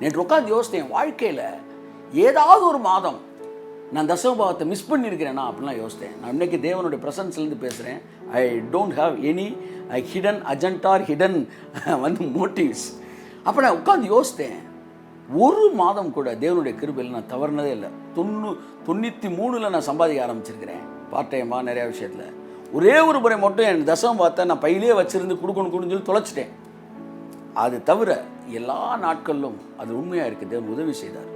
நேற்று உட்காந்து யோசித்தேன், வாழ்க்கையில் ஏதாவது ஒரு மாதம் நான் தசமபாவத்தை மிஸ் பண்ணியிருக்கிறேன்னா அப்படிலாம் யோசித்தேன். நான் இன்றைக்கி தேவனுடைய ப்ரெசன்ஸ்லேருந்து பேசுகிறேன். I don't have any hidden agenda or hidden motives. அப்போ நான் உட்காந்து யோசித்தேன், ஒரு மாதம் கூட தேவனுடைய கிருபையில் நான் தவறுனதே இல்லை. 93 நான் சம்பாதிக்க ஆரம்பிச்சிருக்கிறேன் பார்ட் டைமாக நிறையா விஷயத்தில். ஒரே ஒரு முறை மட்டும் என் தசமபாவத்தை நான் பையிலே வச்சுருந்து கொடுக்கணும்னு சொல்லி தொலைச்சிட்டேன். அது தவிர எல்லா நாட்களிலும் அது உண்மையாக இருக்குது. தேவன் உதவி செய்தார்.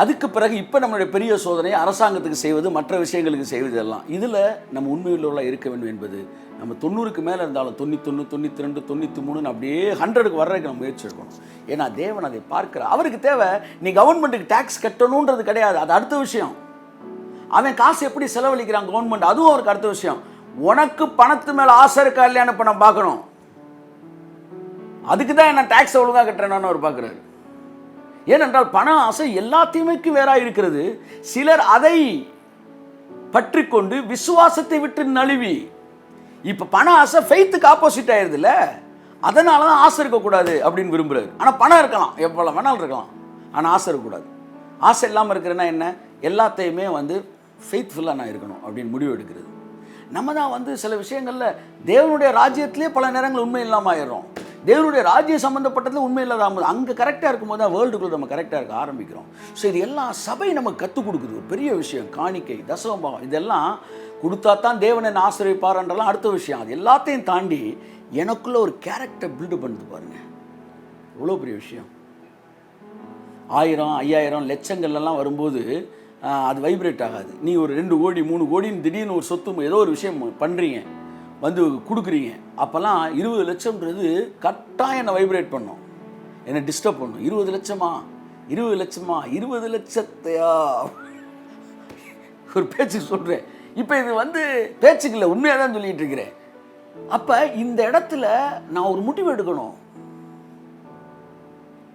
அதுக்கு பிறகு இப்போ நம்மளுடைய பெரிய சோதனை அரசாங்கத்துக்கு செய்வது, மற்ற விஷயங்களுக்கு செய்வது எல்லாம். இதில் நம்ம உண்மையுள்ளவர்களாக இருக்க வேண்டும் என்பது, நம்ம 90க்கு மேலே இருந்தாலும் 91, 92, 93 அப்படியே 100க்கு வர்றதுக்கு நம்ம முயற்சி எடுக்கணும். ஏன்னா தேவன் அதை பார்க்குற. அவருக்கு தேவை நீ கவர்மெண்ட்டுக்கு டேக்ஸ் கட்டணுன்றது கிடையாது, அது அடுத்த விஷயம். அவன் காசு எப்படி செலவழிக்கிறான் கவர்மெண்ட், அதுவும் அவருக்கு அடுத்த விஷயம். உனக்கு பணத்து மேலே ஆசை இருக்கா இல்லையான்னு இப்போ நான் பார்க்கணும். அதுக்கு தான் என்ன டேக்ஸை ஒழுங்காக கட்டுறேன்னு அவர் பார்க்குறாரு. ஏனென்றால் பண ஆசை எல்லாத்தையுமே வேறாக இருக்கிறது. சிலர் அதை பற்றி கொண்டு விசுவாசத்தை விட்டு நழுவி, இப்போ பண ஆசை ஃபெய்த்துக்கு ஆப்போசிட் ஆயிடுதுல்ல, அதனால தான் ஆசை இருக்கக்கூடாது அப்படின்னு விரும்புகிறாரு. ஆனால் பணம் இருக்கலாம், எவ்வளோ வேணாலும் இருக்கலாம், ஆனால் ஆசை இருக்கக்கூடாது. ஆசை இல்லாமல் இருக்கிறேன்னா என்ன, எல்லாத்தையுமே ஃபெய்த்ஃபுல்லாக நான் இருக்கணும் அப்படின்னு முடிவு எடுக்கிறது. நம்ம தான் சில விஷயங்களில் தேவனுடைய ராஜ்யத்திலே பல நேரங்கள் உண்மை இல்லாமல் ஆயிடுறோம். தேவனுடைய ராஜ்யம் சம்மந்தப்பட்டதில் உண்மை இல்லாத அங்கே கரெக்டாக இருக்கும்போது தான் வேர்ல்டுக்குள்ளே நம்ம கரெக்டாக இருக்க ஆரம்பிக்கிறோம். ஸோ இது எல்லாம் சபை நமக்கு கற்றுக் கொடுக்குது. ஒரு பெரிய விஷயம். காணிக்கை, தசமபாவம் இதெல்லாம் கொடுத்தா தான் தேவனை ஆசீர்வதிப்பார்ன்றலாம் அடுத்த விஷயம். அது எல்லாத்தையும் தாண்டி எனக்குள்ளே ஒரு கேரக்டர் பில்டு பண்ணுது பாருங்கள், எவ்வளோ பெரிய விஷயம். 1000, 5000, லட்சங்கள்லாம் வரும்போது அது வைப்ரேட் ஆகாது. நீ ஒரு 2 கோடி 3 கோடின்னு திடீர்னு ஒரு சொத்து ஏதோ ஒரு விஷயம் பண்ணுறீங்க, கொடுக்குறீங்க. அப்போல்லாம் 20 லட்சம்ன்றது கட்டாயம் என்னை வைப்ரேட் பண்ணும், என்னை டிஸ்டர்ப் பண்ணும். 20 லட்சமா 20 லட்சமா 20 லட்சத்தையா ஒரு பேச்சுக்கு சொல்கிறேன். இப்போ இது பேச்சுக்கு இல்லை, உண்மையாக தான் சொல்லிகிட்டு இருக்கிறேன். அப்போ இந்த இடத்துல நான் ஒரு முடிவு எடுக்கணும்.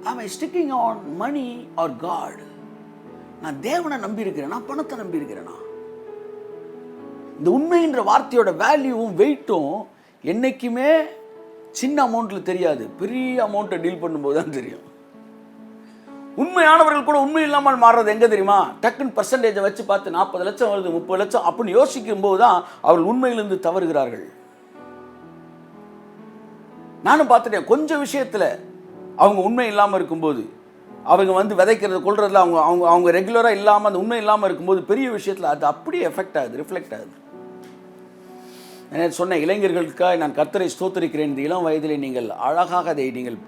am I sticking on money or God? நான் தேவனை நம்பி இருக்கிறேனா, பணத்தை நம்பி இருக்கிறேனா? இந்த உண்மைன்ற வார்த்தையோட வேல்யூவும் வெயிட்டும் என்னைக்குமே சின்ன அமௌண்ட்டில் தெரியாது, பெரிய அமௌண்ட்டை டீல் பண்ணும்போது தான் தெரியும். உண்மையானவர்கள் கூட உண்மை இல்லாமல் மாறுறது எங்கே தெரியுமா? டக்குன்னு பர்சன்டேஜை வச்சு பார்த்து 40 லட்சம் வருது, 30 லட்சம் அப்படின்னு யோசிக்கும் போது தான் அவர்கள் உண்மையிலிருந்து தவறுகிறார்கள். நானும் பார்த்துட்டேன். கொஞ்சம் விஷயத்தில் அவங்க உண்மை இல்லாமல் இருக்கும்போது, அவங்க விதைக்கிறது கொள்றதுல அவங்க அவங்க அவங்க ரெகுலராக இல்லாமல் அந்த உண்மை இல்லாமல் இருக்கும்போது பெரிய விஷயத்தில் அது அப்படியே எஃபெக்ட் ஆகுது, ரிஃப்ளெக்ட் ஆகுது. நான் சொன்ன இளைஞர்களுக்காக நான் கர்த்தரை ஸ்தோத்திரிக்கிறேன். இந்த இளம் வயதிலே நீங்கள் அழகாக அதை நீங்கள்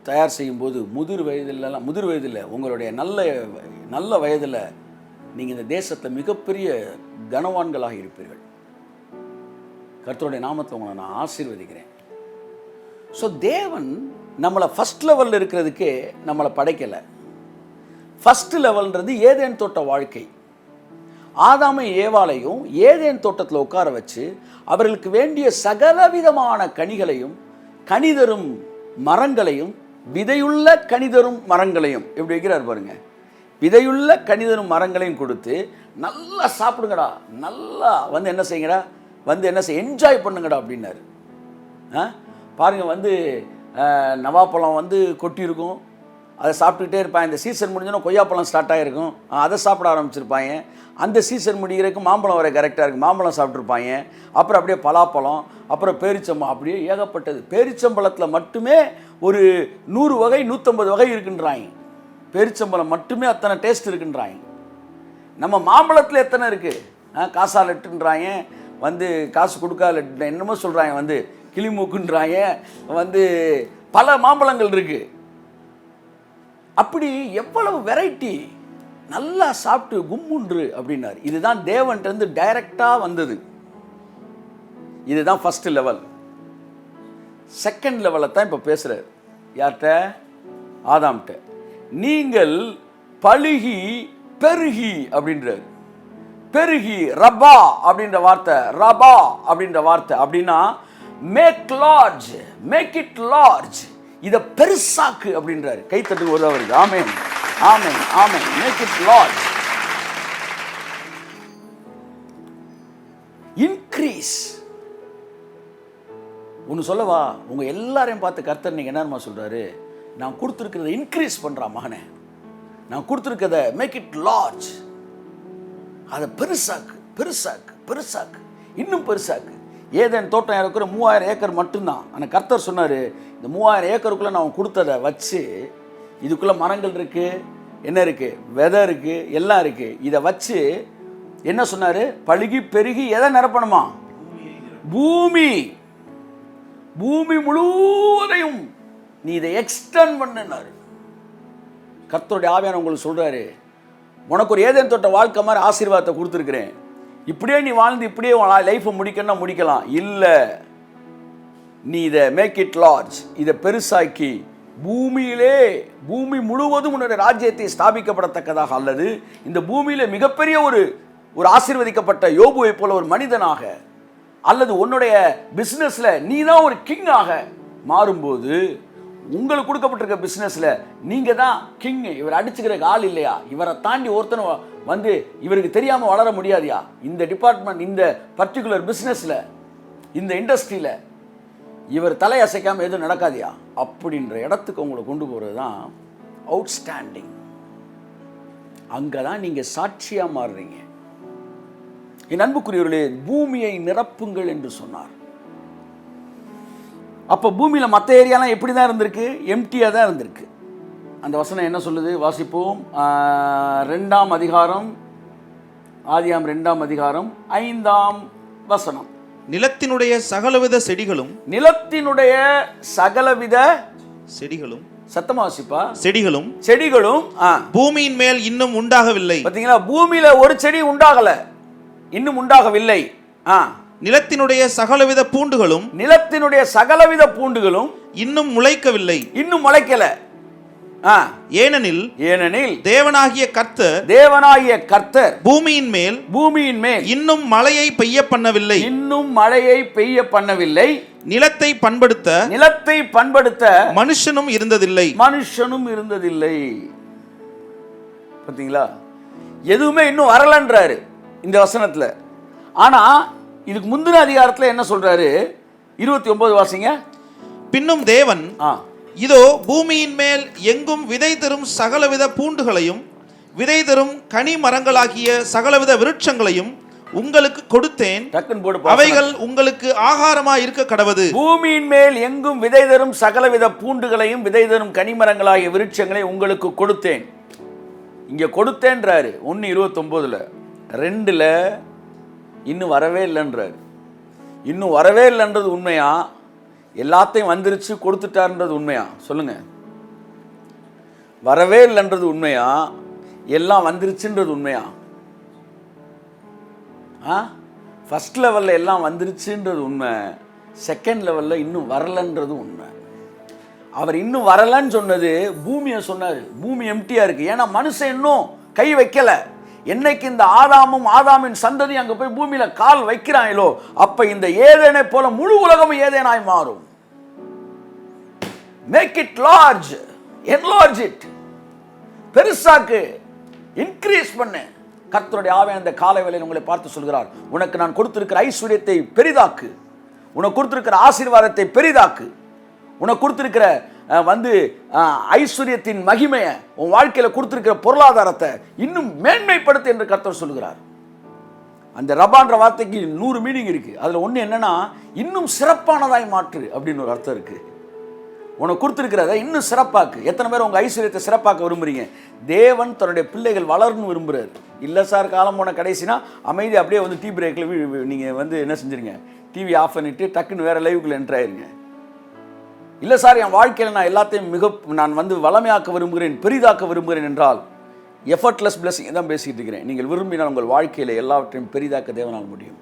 தயார் செய்யும்போது முதிர் வயதில் உங்களுடைய நல்ல வயதில் நீங்கள் இந்த தேசத்தில் மிகப்பெரிய கனவான்களாக இருப்பீர்கள். கர்த்தருடைய நாமத்தில் உங்களை நான் ஆசீர்வதிக்கிறேன். ஸோ தேவன் நம்மளை ஃபஸ்ட் லெவலில் இருக்கிறதுக்கே நம்மளை படைக்கலை. ஃபஸ்ட் லெவல்ன்றது ஏதேன் தோட்ட வாழ்க்கை. ஆதாமை ஏவாளையும் ஏதேன் தோட்டத்தில் உட்கார வச்சு அவர்களுக்கு வேண்டிய சகலவிதமான கனிகளையும், கனிதரும் மரங்களையும், விதையுள்ள கனிதரும் மரங்களையும் எப்படி வைக்கிறார் பாருங்க. விதையுள்ள கனிதரும் மரங்களையும் கொடுத்து நல்லா சாப்பிடுங்கடா, நல்லா என்ன செய்யுங்கடா, என்ன என்ஜாய் பண்ணுங்கடா அப்படின்னாரு. பாருங்க, நவாப்பழம் கொட்டியிருக்கும், அதை சாப்பிட்டுக்கிட்டே இருப்பாங்க. இந்த சீசன் முடிஞ்சோன்னா கொய்யாப்பழம் ஸ்டார்ட் ஆகிருக்கும், அதை சாப்பிட ஆரம்பிச்சிருப்பாங்க. அந்த சீசன் முடிகிறதுக்கு மாம்பழம் வர கரெக்டாக இருக்குது, மாம்பழம் சாப்பிட்ருப்பாங்க. அப்புறம் அப்படியே பலாப்பழம், அப்புறம் பேரிச்சம்பழம், அப்படியே ஏகப்பட்டது. பேரிச்சம்பழத்தில் மட்டுமே ஒரு 100 வகை 150 வகை இருக்குன்றாங்க. பேரிச்சம்பழம் மட்டுமே அத்தனை டேஸ்ட் இருக்குன்றாங்க. நம்ம மாம்பழத்தில் எத்தனை இருக்குது? காசா லெட்டுன்றாங்க, காசு கொடுக்காத லெட்டு என்னமோ சொல்கிறாங்க, கிளிமூக்குன்றாங்க, பல மாம்பழங்கள் இருக்குது. அப்படி எவ்வளவு வெரைட்டி. நல்லா சாப்பிட்டு கும்முன்று அப்படின்னாரு. இதுதான் தேவன்கிட்ட டைரக்டாக வந்தது. இதுதான் ஃபர்ஸ்ட் லெவல். செகண்ட் லெவலை தான் இப்போ பேசுகிறார். யார்கிட்ட? ஆதாம்கிட்ட. நீங்கள் பலுகி பெருகி அப்படின்றார். பெருகி, ரபா அப்படின்ற வார்த்தை, ரபா அப்படின்ற வார்த்தை அப்படின்னா make large, make it large, இதை பெருசாக்கு அப்படின்றாரு. கைத்தட்டு ஒரு அவருக்கு. Amen, amen, amen. Make it large, increase. ஒன்று சொல்லவா, உங்க எல்லாரையும் பார்த்து கர்த்தர் நீங்க என்னமா சொல்றாரு? நான் கொடுத்துருக்கிறத இன்க்ரீஸ் பண்ணுறா மகனே, நான் கொடுத்துருக்கிறத மேக் இட் லார்ஜ், அதை பெருசாக்கு பெருசாக்கு பெருசாக்கு, இன்னும் பெருசாக்கு. ஏதேன் தோட்டம் இருக்கிற 3000 ஏக்கர் மட்டும்தான். ஆனால் கர்த்தர் சொன்னார், இந்த 3000 ஏக்கருக்குள்ளே நான் கொடுத்ததை வச்சு, இதுக்குள்ளே மரங்கள் இருக்குது, என்ன இருக்குது, விதை இருக்குது, எல்லாம் இருக்குது. இதை வச்சு என்ன சொன்னார், பழுகி பெருகி எதை நிரப்பணுமா, பூமி, பூமி முழுவதையும் நீ இதை எக்ஸ்டெண்ட் பண்ணினார். கர்த்தருடைய ஆவியான உங்களுக்கு சொல்கிறாரு, உனக்கு ஒரு ஏதேன் தோட்ட வாழ்க்கை மாதிரி ஆசீர்வாதத்தை கொடுத்துருக்குறேன், இப்படியே நீ வாழ்ந்து இப்படியே லைஃப்பை முடிக்கணும்னா முடிக்கலாம். இல்லை, நீ இதை மேக் இட் லார்ஜ், இதை பெருசாக்கி பூமியிலே, பூமி முழுவதும் உன்னுடைய ராஜ்யத்தை ஸ்தாபிக்கப்படத்தக்கதாக, அல்லது இந்த பூமியில மிகப்பெரிய ஒரு ஆசீர்வதிக்கப்பட்ட யோபுவை போல ஒரு மனிதனாக, அல்லது உன்னுடைய பிஸ்னஸ்ல நீ தான் ஒரு கிங்காக மாறும்போது, உங்களுக்கு கொடுக்கப்பட்டிருக்க பிஸ்னஸ்ல நீங்க தான் கிங். இவர் அடிச்சுக்கிற ஆள் இல்லையா, இவரை தாண்டி ஒருத்தனை வந்து இவருக்கு தெரியாம வளர முடியாதியா, இந்த டிபார்ட்மெண்ட், இந்த பர்டிகுலர் பிஸ்னஸ்ல, இந்த இண்டஸ்ட்ரியில இவர் தலையசைக்காம எதுவும் நடக்காதியா, அப்படின்ற இடத்துக்கு உங்களை கொண்டு போகிறது தான் அவுட்ஸ்டாண்டிங். அங்கே தான் நீங்கள் சாட்சியாக மாறுறீங்க. என் அன்புக்குரியவர்களே, பூமியை நிரப்புங்கள் என்று சொன்னார். அப்போ பூமியில் மற்ற ஏரியாலாம் எப்படி தான் இருந்திருக்கு, எம்டியாக தான் இருந்திருக்கு. அந்த வசனம் என்ன சொல்லுது, வாசிப்போம். 2ஆம் அதிகாரம், ஆதியாம் 2ஆம் அதிகாரம் 5ஆம் வசனம். நிலத்தினுடைய சகலவித செடிகளும், நிலத்தினுடைய சகலவித செடிகளும், சத்தமா வாசிப்பா, செடிகளும் செடிகளும் பூமியின் மேல் இன்னும் உண்டாகவில்லை. பாத்தீங்களா, பூமியில ஒரு செடி உண்டாகல, இன்னும் உண்டாகவில்லை. நிலத்தினுடைய சகலவித பூண்டுகளும், நிலத்தினுடைய சகலவித பூண்டுகளும் இன்னும் முளைக்கவில்லை, இன்னும் முளைக்கல. ஏனெனில் தேவனாகிய கர்த்தர் பூமியின் மேல் இன்னும் மழையை பெய்ய பண்ணவில்லை, இன்னும் மழையை பெய்ய பண்ணவில்லை. நிலத்தை பண்படுத்த மனுஷனும் இருந்ததில்லை, பாத்தீங்களா, எதுவுமே இன்னும் வரலன்றாரு இந்த வசனத்துல. ஆனா இதுக்கு முந்தின அதிகாரத்துல என்ன சொல்றாரு, 29 வாசிங்க. பின்னும் தேவன், இதோ பூமியின் மேல் எங்கும் விதை தரும் சகலவித பூண்டுகளையும் விதை தரும் கனி மரங்களாகிய சகலவித விருட்சங்களையும் உங்களுக்கு கொடுத்தேன், அவைகள் உங்களுக்கு ஆகாரமாய் இருக்க கடவது. பூமியின் மேல் எங்கும் விதை தரும் சகலவித பூண்டுகளையும் விதை தரும் கனிமரங்களாகிய விருட்சங்களை உங்களுக்கு கொடுத்தேன். இங்க கொடுத்தேன்றாரு 1:29. 2ல் இன்னும் வரவே இல்லைன்றாரு. இன்னும் வரவே இல்லைன்றது உண்மையா, எல்லாத்தையும் வந்துருச்சு கொடுத்துட்டார்ன்றது உண்மையா சொல்லுங்க? வரவே இல்லைன்றது உண்மையா, எல்லாம் வந்துருச்சுன்றது உண்மையா? ஃபர்ஸ்ட் லெவலில் எல்லாம் வந்துருச்சுன்றது உண்மை, செகண்ட் லெவலில் இன்னும் வரலன்றது உண்மை. அவர் இன்னும் வரலன்னு சொன்னது பூமியை சொன்னார். பூமி எம்டியா இருக்கு, ஏன்னா மனுஷன் இன்னும் கை வைக்கல. என்னைக்கு இந்த ஆதாமின் சந்ததி அங்க போய் பூமியில கால் வைக்கிறாங்களோ, அப்ப இந்த ஏதேனை போல முழு உலகமும் ஏதேனாய் மாறும். Make it large, enlarge it, பெருசாக்கு, இன்க்ரீஸ் பண்ணு. கர்த்தருடைய ஆவியான இந்த காலை வேளையில் உங்களை பார்த்து சொல்கிறார், உனக்கு நான் கொடுத்திருக்கிற ஐஸ்வர்யத்தை பெரிதாக்கு, உனக்கு கொடுத்திருக்கிற ஆசீர்வாதத்தை பெரிதாக்கு, உனக்கு கொடுத்திருக்கிற ஐஸ்வர்யத்தின் மகிமையை, உன் வாழ்க்கையில கொடுத்திருக்கிற பொருளாதாரத்தை இன்னும் மேன்மைப்படுத்து என்று கர்த்தர் சொல்கிறார். அந்த ரபான்ற வார்த்தைக்கு 100 மீனிங் இருக்கு. அதுல ஒண்ணு என்னன்னா, இன்னும் சிறப்பானதாய் மாற்று அப்படின்னு ஒரு அர்த்தம் இருக்கு. உனக்கு கொடுத்திருக்கிறத இன்னும் சிறப்பாக்கு. எத்தனை பேர் உங்க ஐஸ்வர்யத்தை சிறப்பாக்க விரும்புறீங்க? தேவன் தன்னுடைய பிள்ளைகள் வளரணும் விரும்புறாரு. இல்ல சார், காலம் போன கடைசினா அமைதி அப்படியே வந்து டீ பிரேக்ல நீங்க என்ன செஞ்சிருங்க, டிவி ஆஃப் பண்ணிட்டு டக்குன்னு வேற லைவுக்குள்ள என்டர் ஆயிருங்க. இல்லை சார், என் வாழ்க்கையில் நான் எல்லாத்தையும் நான் வளமையாக்க விரும்புகிறேன், பெரிதாக்க விரும்புகிறேன் என்றால் எஃபர்ட்லெஸ் பிளஸிங் தான் பேசிக்கிட்டு இருக்கிறேன். நீங்கள் விரும்பினால் உங்கள் வாழ்க்கையில் எல்லாவற்றையும் பெரிதாக்க தேவனால் முடியும்.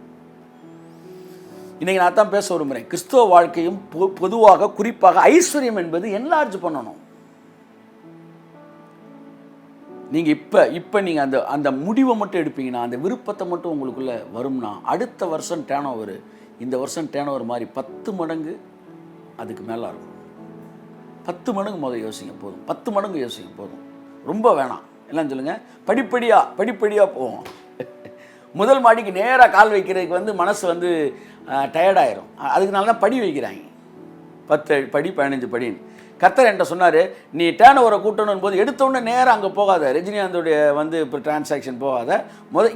இன்னைக்கு நான் தான் பேச விரும்புகிறேன். கிறிஸ்துவ வாழ்க்கையும் பொதுவாக குறிப்பாக ஐஸ்வர்யம் என்பது என்லார்ஜ் பண்ணணும். நீங்கள் இப்போ நீங்கள் அந்த முடிவை மட்டும் எடுப்பீங்கன்னா, அந்த விருப்பத்தை மட்டும் உங்களுக்குள்ளே வரும்னா, அடுத்த வருஷம் டேர்ன் ஓவர் இந்த வருஷம் டேர்ன் ஓவர் மாதிரி 10 மடங்கு அதுக்கு மேலே இருக்கும். 10 மடங்கு முதல் யோசிங்க போதும், 10 மடங்கு யோசிங்க போதும், ரொம்ப வேணாம். எல்லாம் சொல்லுங்கள், படிப்படியாக போவோம். முதல் மாடிக்கு நேராக கால் வைக்கிறதுக்கு மனசு டயர்டாயிரும். அதுக்குனால தான் படி வைக்கிறாங்க, 10 படி 15 படின்னு. கர்த்தர் என்கிட்ட சொன்னார், நீ டேர்ன் ஓவரை கூட்டணும் போது எடுத்தோடனே நேராக அங்கே போகாத, ரஜினிகாந்தோடைய இப்போ டிரான்சாக்ஷன் போகாத,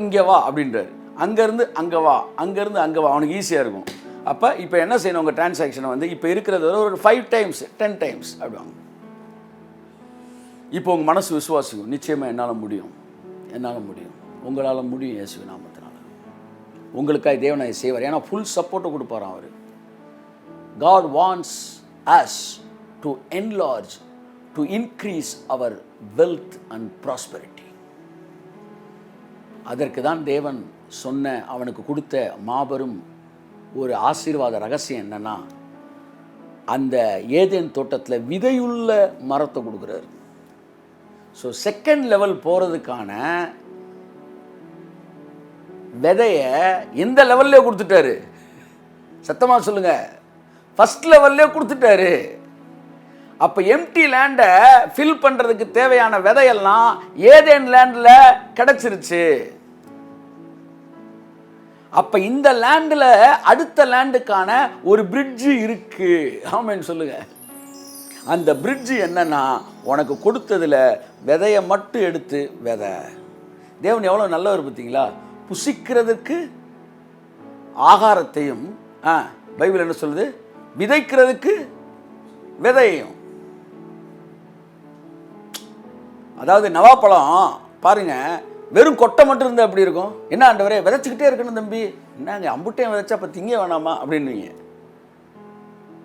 இங்கே வா அப்படின்றார். அங்கேருந்து அங்கே வா, அங்கேருந்து அங்கே வா, அவனுக்கு ஈஸியாக இருக்கும். அப்போ இப்போ என்ன செய்யணும், உங்கள் டிரான்சாக்ஷனை இப்போ இருக்கிறத ஒரு 5 times 10 times அப்படிவாங்க. இப்போ உங்கள் மனசு விசுவாசிக்கும், நிச்சயமாக என்னால் முடியும், என்னால் முடியும், உங்களால் முடியும், இயேசுவின் நாமத்தினால உங்களுக்காக தேவன் அதை செய்வார். ஏன்னா ஃபுல் சப்போர்ட்டை கொடுப்பாராம் அவர். God wants us to enlarge, to increase our wealth and prosperity. அதற்கு தான் தேவன் சொன்ன, அவனுக்கு கொடுத்த மாபெரும் ஒரு ஆசீர்வாத ரகசியம் என்னன்னா, அந்த ஏதேன் தோட்டத்தில் விதையுள்ள மரத்தை கொடுக்குறாரு. ஸோ செகண்ட் லெவல் போகிறதுக்கான விதையை எந்த லெவல்லே கொடுத்துட்டாரு? சத்தமாக சொல்லுங்க, ஃபர்ஸ்ட் லெவல்லே கொடுத்துட்டாரு. அப்போ எம்டி லேண்டை ஃபில் பண்ணுறதுக்கு தேவையான விதையெல்லாம் ஏதேன் லேண்டில் கிடச்சிருச்சு. அப்போ இந்த லேண்டில் அடுத்த லேண்டுக்கான ஒரு பிரிட்ஜு இருக்கு. ஆமென் சொல்லுங்க. அந்த பிரிட்ஜு என்னன்னா, உனக்கு கொடுத்ததில் விதையை மட்டும் எடுத்து விதை. தேவன் எவ்வளோ நல்லவர் பார்த்தீங்களா? புசிக்கிறதுக்கு ஆகாரத்தையும், பைபிள் என்ன சொல்லுது, விதைக்கிறதுக்கு விதையையும். அதாவது நவாப்பழம் பாருங்க, வெறும் கொட்டை மட்டும் இருந்தால் எப்படி இருக்கும்? என்ன ஆண்டவரே, விதைச்சிக்கிட்டே இருக்கணும் தம்பி, என்னங்க அம்புட்டையும் விதைச்சா அப்போ திங்க வேணாமா அப்படின்னுவீங்க.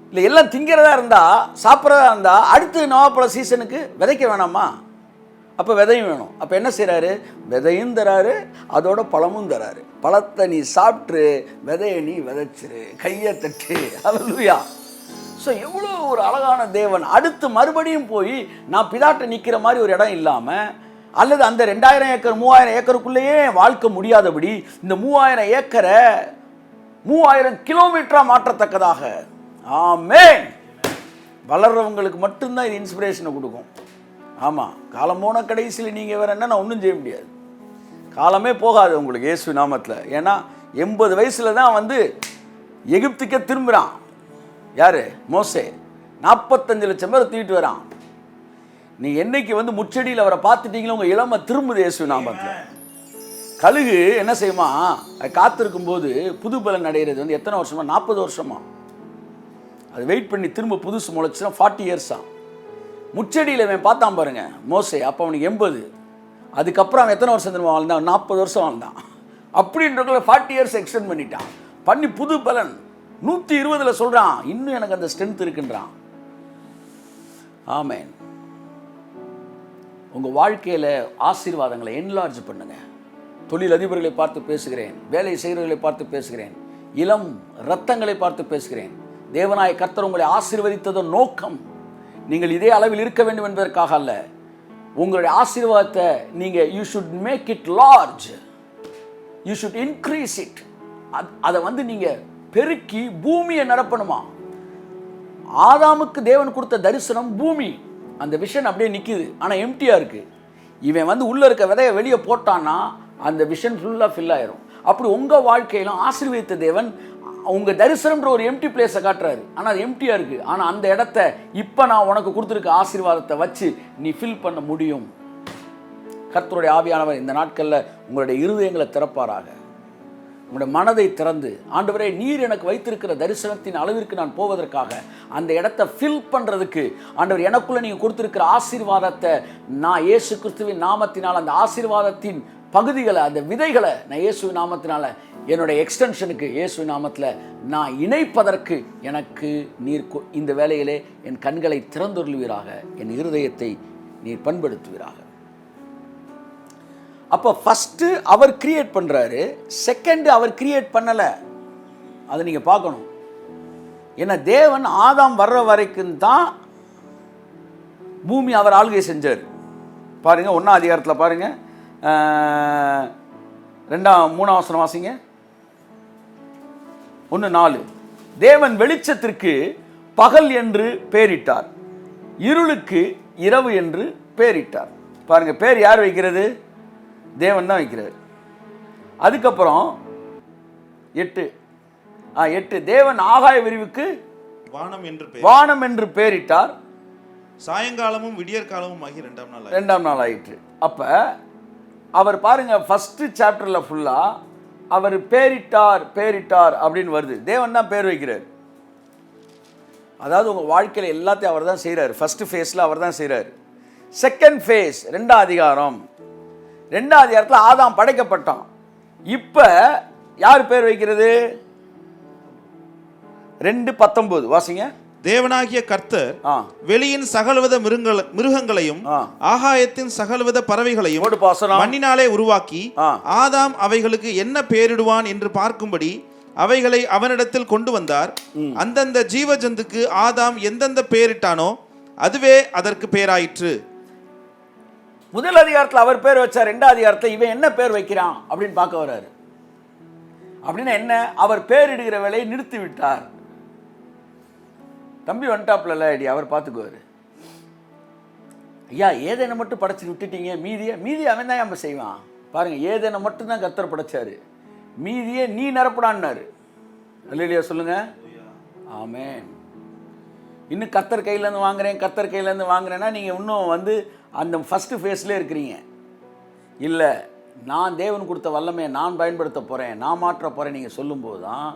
இல்லை, எல்லாம் திங்கிறதா இருந்தால், சாப்பிட்றதா இருந்தால், அடுத்து நவாப்பழ சீசனுக்கு விதைக்க வேணாமா? அப்போ விதையும் வேணும். அப்போ என்ன செய்கிறாரு? விதையும் தராரு, அதோட பழமும் தராரு. பழத்தை நீ சாப்பிட்டு, விதையை நீ விதைச்சிரு, கையை தட்டு. ஹல்லேலூயா. ஸோ எவ்வளோ ஒரு அழகான தேவன். அடுத்து மறுபடியும் போய் நான் பிதாட்ட நிற்கிற மாதிரி ஒரு இடம் இல்லாமல், அல்லது அந்த 2000 ஏக்கர் 3000 ஏக்கருக்குள்ளேயே வாழ்க்கை முடியாதபடி இந்த 3000 ஏக்கரை 3000 கிலோமீட்டராக மாற்றத்தக்கதாக. ஆமென். வளர்றவங்களுக்கு மட்டும்தான் இது இன்ஸ்பிரேஷனை கொடுக்கும். ஆமாம், காலம் போன கடைசியில் நீங்கள் வேறு என்ன, நான் ஒன்றும் செய்ய முடியாது. காலமே போகாது உங்களுக்கு இயேசு நாமத்தில். ஏன்னா 80 வயசில் தான் எகிப்துக்கே திரும்புகிறான். யார்? மோசே. 45 லட்சம் பேர் தூக்கிட்டு வரான். நீ என்னைக்கு முச்செடியில் அவரை பார்த்துட்டீங்களோ உங்கள் இளமை திரும்புது இயேசு நாமத்தில். கழுகு என்ன செய்யுமா, காத்திருக்கும் போது புது பலன் அடைகிறது எத்தனை வருஷமா? 40 வருஷமா. அது வெயிட் பண்ணி திரும்ப புதுசு முளைச்சுன்னா 40 இயர்ஸா. முச்செடியில் அவன் பார்த்தான் பாருங்க மோசே, அப்போ அவனுக்கு 80. அதுக்கப்புறம் அவன் எத்தனை வருஷம் திரும்ப வாழ்ந்தான்? 40 வருஷம் வாழ்ந்தான். அப்படின்றக்குள்ள 40 இயர்ஸ் எக்ஸ்டெண்ட் பண்ணிட்டான். பண்ணி புது பலன் 120 சொல்கிறான், இன்னும் எனக்கு அந்த ஸ்ட்ரென்த் இருக்குன்றான். ஆமென். உங்கள் வாழ்க்கையில் ஆசீர்வாதங்களை என்லார்ஜ் பண்ணுங்க. தொழில் அதிபர்களை பார்த்து பேசுகிறேன், வேலை செய்கிறவர்களை பார்த்து பேசுகிறேன், இளம் இரத்தங்களை பார்த்து பேசுகிறேன். தேவனாய கர்த்தர் உங்களை ஆசீர்வதித்ததன் நோக்கம் நீங்கள் இதே அளவில் இருக்க வேண்டும் என்பதற்காக அல்ல. உங்களுடைய ஆசீர்வாதத்தை நீங்கள் you should make it large, you should increase it. அதை நீங்கள் பெருக்கி பூமியை நிரப்பணுமா. ஆதாமுக்கு தேவன் கொடுத்த தரிசனம் பூமி, அந்த விஷன் அப்படியே நிற்கிது, ஆனால் எம்டியாக இருக்குது. இவன் உள்ள இருக்க விதையை வெளியே போட்டான்னா அந்த விஷன் ஃபுல்லாக ஃபில் ஆயிரும். அப்படி உங்கள் வாழ்க்கையிலும் ஆசீர்வதித்த தேவன் உங்கள் தரிசனம்ன்ற ஒரு எம்டி பிளேஸை காட்டுறாரு, ஆனால் அது எம்டியாக இருக்குது. ஆனால் அந்த இடத்த இப்போ நான் உனக்கு கொடுத்துருக்க ஆசீர்வாதத்தை வச்சு நீ ஃபில் பண்ண முடியும். கர்த்தருடைய ஆவியானவர் இந்த நாட்களில் உங்களுடைய இருதயங்களை திறப்பாராக. உங்களுடைய மனதை திறந்து, ஆண்டவரே நீர் எனக்கு வைத்திருக்கிற தரிசனத்தின் அளவிற்கு நான் போவதற்காக அந்த இடத்தை ஃபில் பண்ணுறதுக்கு, ஆண்டவர் எனக்குள்ளே நீங்கள் கொடுத்துருக்கிற ஆசீர்வாதத்தை நான் இயேசு கிறிஸ்துவின் நாமத்தினால் அந்த ஆசீர்வாதத்தின் பகுதிகளை, அந்த விதைகளை நான் இயேசுவின் நாமத்தினால் என்னுடைய எக்ஸ்டென்ஷனுக்கு இயேசுவின் நாமத்தில் நான் இணைப்பதற்கு எனக்கு நீர் இந்த வேளையிலே என் கண்களை திறந்துருள்வீராக, என் இருதயத்தை நீர் பண்படுத்துவீராக. அப்போ ஃபஸ்ட்டு அவர் கிரியேட் பண்ணுறாரு, செகண்டு அவர் கிரியேட் பண்ணலை. அதை நீங்கள் பார்க்கணும். ஏன்னா தேவன் ஆதாம் வர்ற வரைக்கும் தான் பூமி அவர் ஆளுகை செஞ்சார். பாருங்கள் 1ஆம் அதிகாரத்தில் பாருங்கள், 3ஆம் வசனம் வாசிங்க. 1:4. தேவன் வெளிச்சத்திற்கு பகல் என்று பெயரிட்டார், இருளுக்கு இரவு என்று பெயரிட்டார். பாருங்க, பேர் யார் வைக்கிறது? தேவன் தான் வைக்கிறார். அதுக்கப்புறம் 8 தேவன் ஆகாய விரிவுக்கு வானம் என்று பெயரிட்டார், சாயங்காலமும் விடியற்காலமும் ஆகி 2ஆம் நாள் ஆயிற்று. 2ஆம் நாள் ஆயிற்று. அப்ப அவர் பாருங்க, ஃபர்ஸ்ட் சாப்டர்ல ஃபுல்லா அவர் பேரிட்டார் பேரிட்டார் அப்படின்னு வருது. தேவன் தான் பேர் வைக்கிறார். அதாவது உங்க வாழ்க்கையில எல்லாத்தையும் அவர் தான் செய்யறாரு. ஃபர்ஸ்ட் ஃபேஸ்ல அவர் தான் செய்யறாரு. செகண்ட் ஃபேஸ் 2ஆம் அதிகாரம். 2ஆம் அதிகாரத்தில் ஆதாம் படைக்கப்பட்டான். இப்ப யார் பேர் வைக்கிறது? 2:19 வாசிங்க. தேவனாகிய கர்த்தர் வெளியின் சகலவித மிருகங்களையும் ஆகாயத்தின் சகலவித பறவைகளையும் மண்ணினாலே உருவாக்கி ஆதாம் அவைகளுக்கு என்ன பெயரிடுவான் என்று பார்க்கும்படி அவைகளை அவனிடத்தில் கொண்டு வந்தார். அந்தந்த ஜீவ ஜந்துக்கு ஆதாம் எந்தெந்த பெயரிட்டானோ அதுவே அதற்கு பெயராயிற்று. முதல் அதிகாரத்தில் அவர் பேர் வச்சார். 2ஆம் அதிகாரத்தில் இவன் என்ன பேர் வைக்கிறான் அப்படின்னு பார்க்க வர்றாரு. அப்படின்னா என்ன? அவர் பேரிடுகிற வேலையை நிறுத்தி விட்டார். தம்பி வந்துட்டாப்ல ஐடி, அவர் பார்த்துக்குவார். ஐயா ஏதேனை மட்டும் படைச்சு விட்டுட்டீங்க, மீதி அவன் தான் நம்ம செய்வான். பாருங்க, ஏதேனை மட்டும் தான் கர்த்தர் படைச்சாரு, மீதியே நீ நிரப்படான்னாரு. அல்லேலூயா சொல்லுங்க. ஆமென். இன்னும் கர்த்தர் கையிலேருந்து வாங்குறேன், கர்த்தர் கையிலேருந்து வாங்குறேன்னா நீங்கள் இன்னும் வந்து அந்த ஃபஸ்ட்டு ஃபேஸ்லேயே இருக்கிறீங்க. இல்லை, நான் தேவன் கொடுத்த வல்லமையை நான் பயன்படுத்த போகிறேன், நான் மாற்ற போகிறேன் நீங்கள் சொல்லும்போது தான்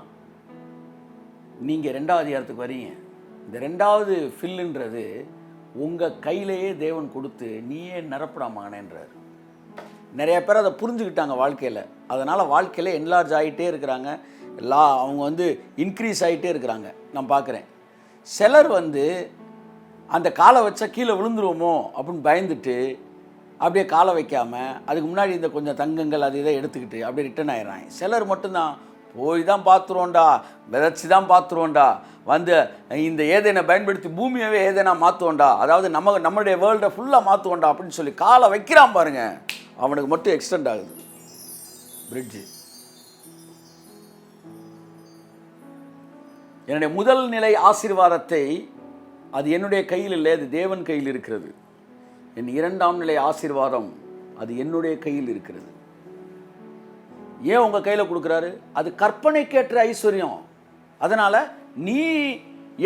நீங்கள் 2ஆம் அதிகாரத்துக்கு வரீங்க. இந்த 2வது ஃபில்லுன்றது உங்கள் கையிலேயே தேவன் கொடுத்து நீயே நிரப்படாமானேன்றார். நிறைய பேர் அதை புரிஞ்சுக்கிட்டாங்க வாழ்க்கையில். அதனால் வாழ்க்கையில் என்லார்ஜ் ஆகிட்டே இருக்கிறாங்க. அவங்க வந்து இன்க்ரீஸ் ஆகிட்டே இருக்கிறாங்க. நான் பார்க்குறேன் சிலர் வந்து அந்த காலை வச்சா கீழே விழுந்துருவோமோ அப்படின்னு பயந்துட்டு அப்படியே காலை வைக்காமல் அதுக்கு முன்னாடி இந்த கொஞ்சம் தங்கங்கள் அது இதை எடுத்துக்கிட்டு அப்படியே ரிட்டர்ன் ஆயிடுறாங்க. சிலர் மட்டும்தான் போய் தான் பார்த்துருவோண்டா, விதைச்சி தான் பார்த்துருவோண்டா, வந்து இந்த ஏதேனை பயன்படுத்தி பூமியவே ஏதேனா மாற்றுவோண்டா, அதாவது நம்மளுடைய வேர்ல்டை ஃபுல்லாக மாற்றுவோண்டா அப்படின்னு சொல்லி காலை வைக்கிறான் பாருங்க, அவனுக்கு மட்டும் எக்ஸ்டெண்ட் ஆகுது பிரிட்ஜு. என்னுடைய முதல் நிலை ஆசீர்வாதத்தை அது என்னுடைய கையில் இல்லை, அது தேவன் கையில் இருக்கிறது. என் 2ஆம் நிலை ஆசீர்வாதம் அது என்னுடைய கையில் இருக்கிறது. ஏன் உங்கள் கையில் கொடுக்குறாரு? அது கற்பனைக்கேற்ற ஐஸ்வர்யம். அதனால் நீ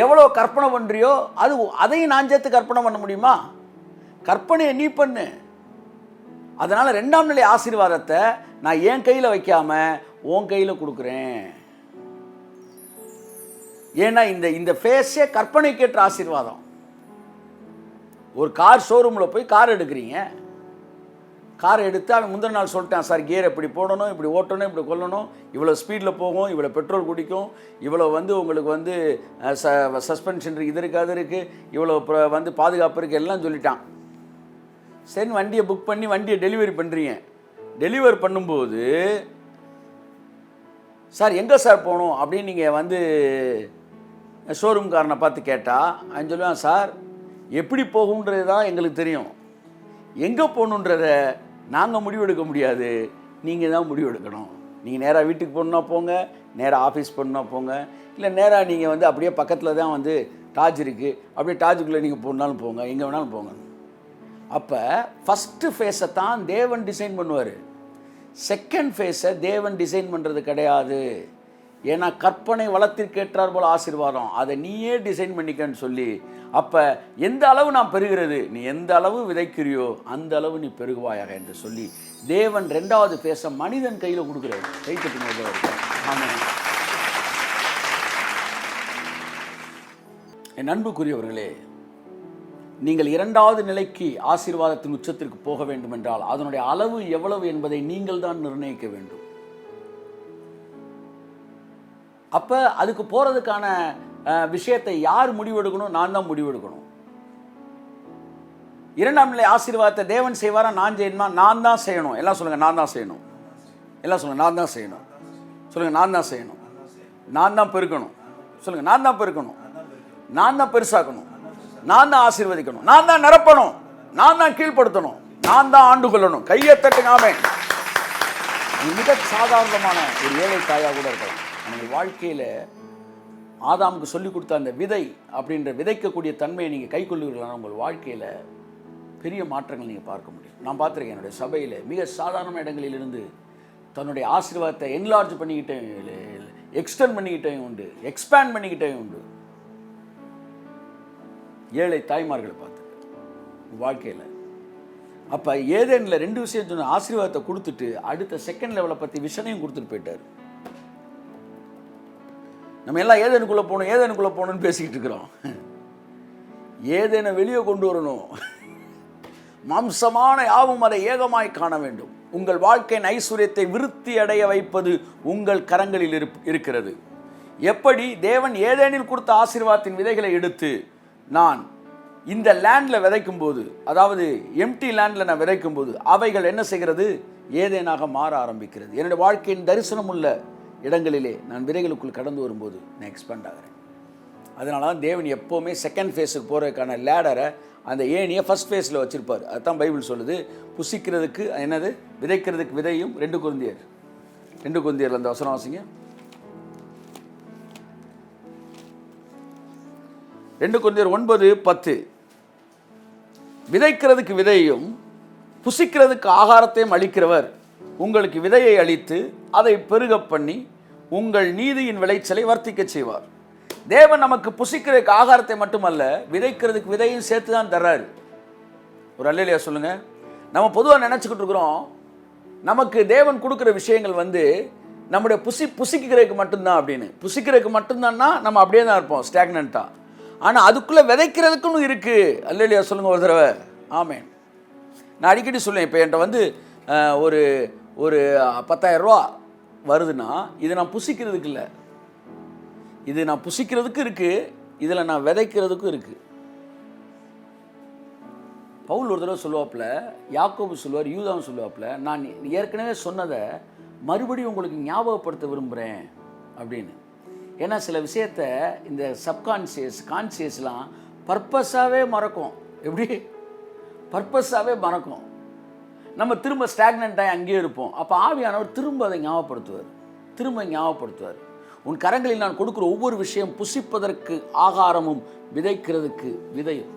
எவ்வளோ கற்பனை பண்ணுறியோ அதையும் நான் சேர்த்து கற்பனை பண்ண முடியுமா? கற்பனையை நீ பண்ணு. அதனால் 2ஆம் நிலை ஆசீர்வாதத்தை நான் என் கையில் வைக்காமல் உன் கையில் கொடுக்குறேன். ஏன்னா இந்த ஃபேஸே கற்பனைக்கேற்ற ஆசீர்வாதம். ஒரு கார் ஷோரூமில் போய் கார் எடுக்கிறீங்க. காரை எடுத்து அவன் முந்தின நாள் சொல்லிட்டான், சார் கியர் இப்படி போடணும், இப்படி ஓட்டணும், இப்படி கொல்லணும், இவ்வளோ ஸ்பீடில் போகும், இவ்வளோ பெட்ரோல் குடிக்கும், இவ்வளோ வந்து உங்களுக்கு வந்து சஸ்பென்ஷன் இருக்குது, இது இருக்குது, அது இருக்குது, இவ்வளோ வந்து பாதுகாப்பு இருக்குது, எல்லாம் சொல்லிட்டான். சரி வண்டியை புக் பண்ணி வண்டியை டெலிவரி பண்ணுறீங்க. டெலிவரி பண்ணும்போது சார் எங்கே சார் போகணும் அப்படின்னு நீங்கள் வந்து ஷோரூம்காரனை பார்த்து கேட்டால் அவன் சொல்லுவான், சார் எப்படி போகுன்றது தான் எங்களுக்கு தெரியும், எங்கே போகணுன்றத நாங்கள் முடிவெடுக்க முடியாது, நீங்கள் தான் முடிவெடுக்கணும். நீங்கள் நேராக வீட்டுக்கு போகணுன்னா போங்க, நேராக ஆஃபீஸ் போகணுன்னா போங்க, இல்லை நேராக நீங்கள் வந்து அப்படியே பக்கத்தில் தான் வந்து டாஜ் இருக்குது, அப்படியே டாஜுக்குள்ளே நீங்கள் போகணுன்னாலும் போங்க, எங்கே வேணாலும் போங்க. அப்போ ஃபஸ்ட்டு ஃபேஸை தான் தேவன் டிசைன் பண்ணுவார். செகண்ட் ஃபேஸை தேவன் டிசைன் பண்ணுறது கிடையாது. ஏன்னா கற்பனை வளத்திற்கேற்றார் போல் ஆசீர்வாதம், அதை நீயே டிசைன் பண்ணிக்கன்னு சொல்லி, அப்போ எந்த அளவு நான் பெறுகிறது, நீ எந்த அளவு விதைக்கிறியோ அந்த அளவு நீ பெருகுவாயாக என்று சொல்லி தேவன் 2வது ஃபேஸை மனிதன் கையில் கொடுக்குறாரு. கைத்தட்டு. ஆமாம். என் அன்புக்குரியவர்களே, நீங்கள் 2வது நிலைக்கு ஆசீர்வாதத்தின் உச்சத்திற்கு போக வேண்டும் என்றால் அதனுடைய அளவு எவ்வளவு என்பதை நீங்கள் தான் நிர்ணயிக்க வேண்டும். அப்போ அதுக்கு போகிறதுக்கான விஷயத்தை யார் முடிவெடுக்கணும்? நான் தான் முடிவெடுக்கணும். 2ஆம் நிலை ஆசீர்வாதத்தை தேவன் செய்வாரா, நான் செய்யணுமா? நான் தான் செய்யணும். எல்லாம் சொல்லுங்கள், நான் தான் செய்யணும். எல்லாம் சொல்லுங்கள், நான் தான் செய்யணும். சொல்லுங்கள், நான் தான் செய்யணும். நான் தான் பெருக்கணும். சொல்லுங்கள், நான் தான் பெருக்கணும். நான் தான் பெருசாக்கணும். நான் தான் ஆசீர்வதிக்கணும். நான் தான் நிரப்பணும். நான் தான் கீழ்ப்படுத்தணும். நான் தான் ஆண்டு கொள்ளணும். கையை தட்டுங்காமே. மிக சாதாரணமான ஒரு ஏழை தாயாக கூட இருக்கலாம். நம்ம வாழ்க்கையில் ஆதாமுக்கு சொல்லிக் கொடுத்த அந்த விதை அப்படின்ற விதைக்கக்கூடிய தன்மையை நீங்கள் கை கொள்ளுவீர்களான உங்கள் வாழ்க்கையில் பெரிய மாற்றங்கள் நீங்கள் பார்க்க முடியும். நான் பார்த்துருக்கேன் என்னுடைய சபையில் மிக சாதாரண இடங்களிலிருந்து தன்னுடைய ஆசீர்வாதத்தை என்லார்ஜ் பண்ணிக்கிட்டே, எக்ஸ்டெண்ட் பண்ணிக்கிட்டே உண்டு, எக்ஸ்பேண்ட் பண்ணிக்கிட்டே உண்டு. ஏழை தாய்மார்களை பார்த்து வாழ்க்கையில். அப்போ ஏதேனில் 2 விஷயம் சொன்ன, ஆசீர்வாதத்தை கொடுத்துட்டு அடுத்த செகண்ட் லெவலை பற்றி விஷனையும் கொடுத்துட்டு போயிட்டார். நம்ம எல்லாம் ஏதேனுக்குள்ளே போகணும்னு பேசிக்கிட்டு இருக்கிறோம். ஏதேனை வெளியே கொண்டு வரணும். மாம்சமான யாவும் அதை ஏகமாய் காண வேண்டும். உங்கள் வாழ்க்கையின் ஐஸ்வர்யத்தை விருத்தி அடைய வைப்பது உங்கள் கரங்களில் இருக்கிறது. எப்படி தேவன் ஏதேனில் கொடுத்த ஆசீர்வாதத்தின் விதைகளை எடுத்து நான் இந்த லேண்டில் விதைக்கும் போது, அதாவது எம்டி லேண்டில் நான் விதைக்கும் போது அவைகள் என்ன செய்கிறது? ஏதேனாக மாற ஆரம்பிக்கிறது. என்னுடைய வாழ்க்கையின் தரிசனம் உள்ள இடங்களிலே நான் விதைகளுக்குள் கடந்து வரும்போது நான் எக்ஸ்பேண்ட் ஆகிறேன். அதனால தான் தேவன் எப்போவுமே செகண்ட் ஃபேஸுக்கு போகிறதுக்கான லேடரை, அந்த ஏணியை ஃபஸ்ட் ஃபேஸில் வச்சுருப்பார். அதுதான் பைபிள் சொல்லுது. புசிக்கிறதுக்கு என்னது? விதைக்கிறதுக்கு விதையும். 2 கொரிந்தியர் அந்த வசனம் வாசிங்க. 2 கொரிந்தியர் 9:10. விதைக்கிறதுக்கு விதையும் புசிக்கிறதுக்கு ஆகாரத்தையும் அளிக்கிறவர் உங்களுக்கு விதையை அளித்து அதை பெருக பண்ணி உங்கள் நீதியின் விளைச்சலை வர்த்திக்க செய்வார். தேவன் நமக்கு புசிக்கிறதுக்கு ஆகாரத்தை மட்டுமல்ல, விதைக்கிறதுக்கு விதையும் சேர்த்து தான் தர்றாரு. ஒரு அல்லேலூயா சொல்லுங்க. நம்ம பொதுவாக நினச்சிக்கிட்டு இருக்கிறோம், நமக்கு தேவன் கொடுக்குற விஷயங்கள் நம்முடைய புசிக்கிறதுக்கு மட்டும்தான் அப்படின்னு. புசிக்கிறதுக்கு மட்டும்தான்னா நம்ம அப்படியே தான் இருப்போம், ஸ்டாக்னண்ட்டாக. ஆனால் அதுக்குள்ளே விதைக்கிறதுக்குன்னு இருக்குது. அல்லேலூயா சொல்லுங்க ஒரு தடவை. ஆமென். நான் அடிக்கடி சொல்லுவேன், இப்போ என்கிட்ட ஒரு 10,000 ரூபா வருதுன்னா இது நான் புசிக்கிறதுக்கு இல்லை, இது நான் புசிக்கிறதுக்கு இருக்குது, இதில் நான் விதைக்கிறதுக்கும் இருக்குது. பவுல் ஒரு தடவை சொல்லுவாப்புல, யாக்கோபு சொல்லுவார், யூதாவும் சொல்லுவாப்புல, நான் ஏற்கனவே சொன்னதை மறுபடியும் உங்களுக்கு ஞாபகப்படுத்த விரும்புகிறேன் அப்படின்னு. ஏன்னா சில விஷயத்த இந்த கான்சியஸ்லாம் பர்பஸாகவே மறக்கும். எப்படி? பர்பஸாகவே மறக்கும். நம்ம திரும்ப ஸ்டாக்னண்ட்டாக அங்கேயே இருப்போம். அப்போ ஆவியானவர் திரும்ப அதை ஞாபகப்படுத்துவார். உன் கரங்களில் நான் கொடுக்குற ஒவ்வொரு விஷயம் புசிப்பதற்கு ஆகாரமும் விதைக்கிறதுக்கு விதையும்.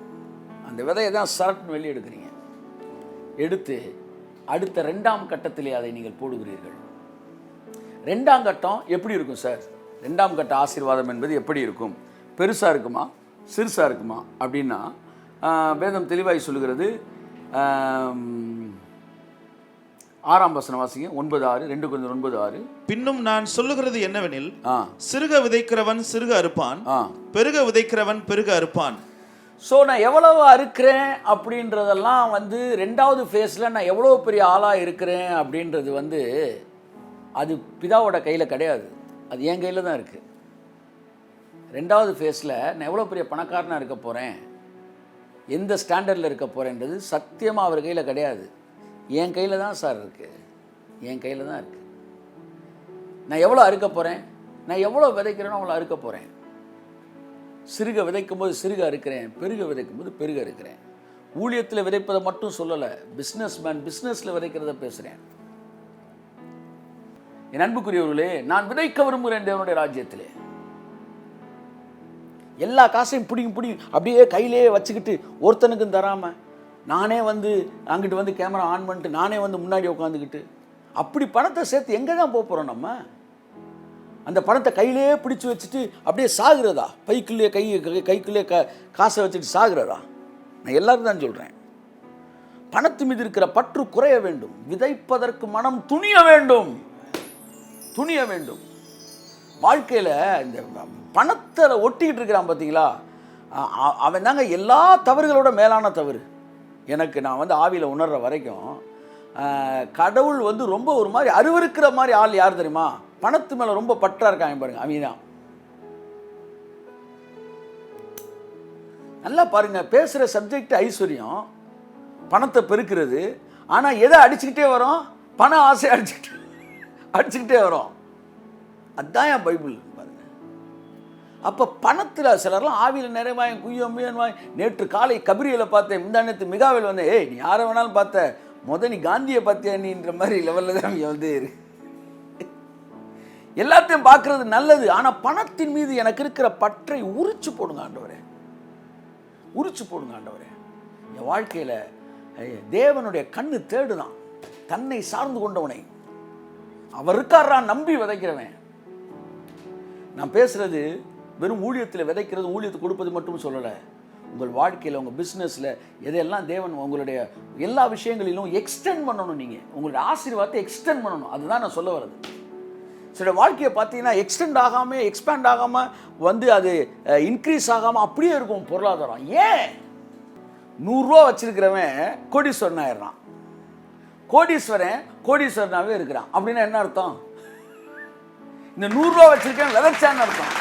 அந்த விதையை தான் சரட்னு வெளியே எடுக்கிறீங்க. எடுத்து அடுத்த 2ஆம் கட்டத்திலே அதை நீங்கள் போடுகிறீர்கள். 2ஆம் கட்டம் எப்படி இருக்கும் சார்? 2ஆம் கட்ட ஆசீர்வாதம் என்பது எப்படி இருக்கும்? பெருசாக இருக்குமா சிறுசாக இருக்குமா அப்படின்னா வேதம் தெளிவாய் சொல்லுகிறது. 6ஆம் வசனம் வாசிங்க. 9:6. 2 கொரிந்தியர் 9:6. பின்னும் நான் சொல்லுகிறது என்னவெனில், சிறுக விதைக்கிறவன் சிறுக அறுப்பான், பெருக விதைக்கிறவன் பெருக அறுப்பான். ஸோ நான் எவ்வளவு அறுக்கிறேன் அப்படின்றதெல்லாம் 2வது ஃபேஸில் நான் எவ்வளோ பெரிய ஆளாக இருக்கிறேன் அப்படின்றது அது பிதாவோட கையில் கிடையாது, அது என் கையில் தான் இருக்குது. 2வது ஃபேஸில் நான் எவ்வளோ பெரிய பணக்காரனாக இருக்க போகிறேன், எந்த ஸ்டாண்டர்டில் இருக்க போகிறேன்றது சத்தியமாக அவர் கையில் கிடையாது, என் கையில் தான் சார் இருக்குது. என் கையில் தான் இருக்குது. நான் எவ்வளோ அறுக்க போகிறேன், நான் எவ்வளோ விதைக்கிறேனோ அவ்வளோ அறுக்க போகிறேன். சிறுக விதைக்கும் போது சிறுக அறுக்கிறேன், பெருக விதைக்கும் போது பெருக இருக்கிறேன். ஊழியத்தில் விதைப்பதை மட்டும் சொல்லலை, பிஸ்னஸில் விதைக்கிறத பேசுகிறேன். என் அன்புக்குரியவர்களே, நான் விதைக்க விரும்புகிறேன் தேவனுடைய ராஜ்யத்திலே. எல்லா காசையும் பிடிங்கி அப்படியே கையிலே வச்சுக்கிட்டு ஒருத்தனுக்கும் தராமல் நானே அங்கிட்டு கேமரா ஆன் பண்ணிட்டு நானே முன்னாடி உட்காந்துக்கிட்டு அப்படி பணத்தை சேர்த்து எங்கே தான் போக போகிறோம்? நம்ம அந்த பணத்தை கையிலே பிடிச்சி வச்சுட்டு அப்படியே சாகுறதா? கைக்குள்ளே காசை வச்சுட்டு சாகுறதா? நான் எல்லாரும் தான் சொல்கிறேன். பணத்து மீது இருக்கிற பற்று குறைய வேண்டும். விதைப்பதற்கு மனம் துணிய வேண்டும். வாழ்க்கையில் இந்த பணத்தை ஒட்டிக்கிட்டு இருக்கிறான் பார்த்தீங்களா, அவன் தாங்க எல்லா தவறுகளோட மேலான தவறு. எனக்கு நான் ஆவியில் உணர்கிற வரைக்கும் கடவுள் ரொம்ப ஒரு மாதிரி அருவருக்கிற மாதிரி ஆள் யார் தெரியுமா? பணத்து மேலே ரொம்ப பற்றா இருக்காங்க பாருங்க, அவங்க தான். நல்லா பாருங்க, பேசுகிற சப்ஜெக்ட் ஐஸ்வர்யம், பணத்தை பெருக்கிறது. ஆனால் எதை அடிச்சுக்கிட்டே வரோம்? பண ஆசை அடிச்சுக்கிட்டே வரோம். அதுதான் என் பைபிள் பாருங்க. அப்போ பணத்தில் சிலர்லாம் ஆவியில் நிறைவாயும் குய்யம்பாய். நேற்று காலை கபிரியலை பார்த்தேன், முந்தானத்து மிகாவில் வந்தேன். ஏய், நீ யாரை வேணாலும் பார்த்த, நீ காந்தியை பார்த்தியா நீன்ற மாதிரி லெவலில் தான் எல்லாத்தையும் பார்க்கறது நல்லது. ஆனால் பணத்தின் மீது எனக்கு இருக்கிற பற்றை உரிச்சு போடுங்க ஆண்டவரே. என் வாழ்க்கையில் தேவனுடைய கண்ணு தேடுதான் தன்னை சார்ந்து கொண்டவனை. அவர் இருக்காரா நம்பி விதைக்கிறவன். நான் பேசுறது வெறும் ஊழியத்தில் விதைக்கிறது, ஊழியத்தை கொடுப்பது மட்டும் சொல்லலை. உங்கள் வாழ்க்கையில், உங்கள் பிஸ்னஸில் எதையெல்லாம் தேவன் உங்களுடைய எல்லா விஷயங்களிலும் எக்ஸ்டெண்ட் பண்ணணும். நீங்கள் உங்களுடைய ஆசீர்வாதத்தை எக்ஸ்டெண்ட் பண்ணணும். அதுதான் நான் சொல்ல வர்றது. சில வாழ்க்கையை பார்த்தீங்கன்னா எக்ஸ்டெண்ட் ஆகாமல், எக்ஸ்பேண்ட் ஆகாமல் வந்து அது இன்க்ரீஸ் ஆகாமல் அப்படியே இருக்கும் பொருளாதாரம். ஏன்? 100 ரூபா வச்சிருக்கிறவன் கோடீஸ்வரன் ஆயிடுறான், கோடீஸ்வரன் கோடீஸ்வரனாகவே இருக்கிறான். அப்படின்னா என்ன அர்த்தம்? இந்த 100 ரூபா வச்சிருக்கேன் விதைச்சான்னு அர்த்தம்.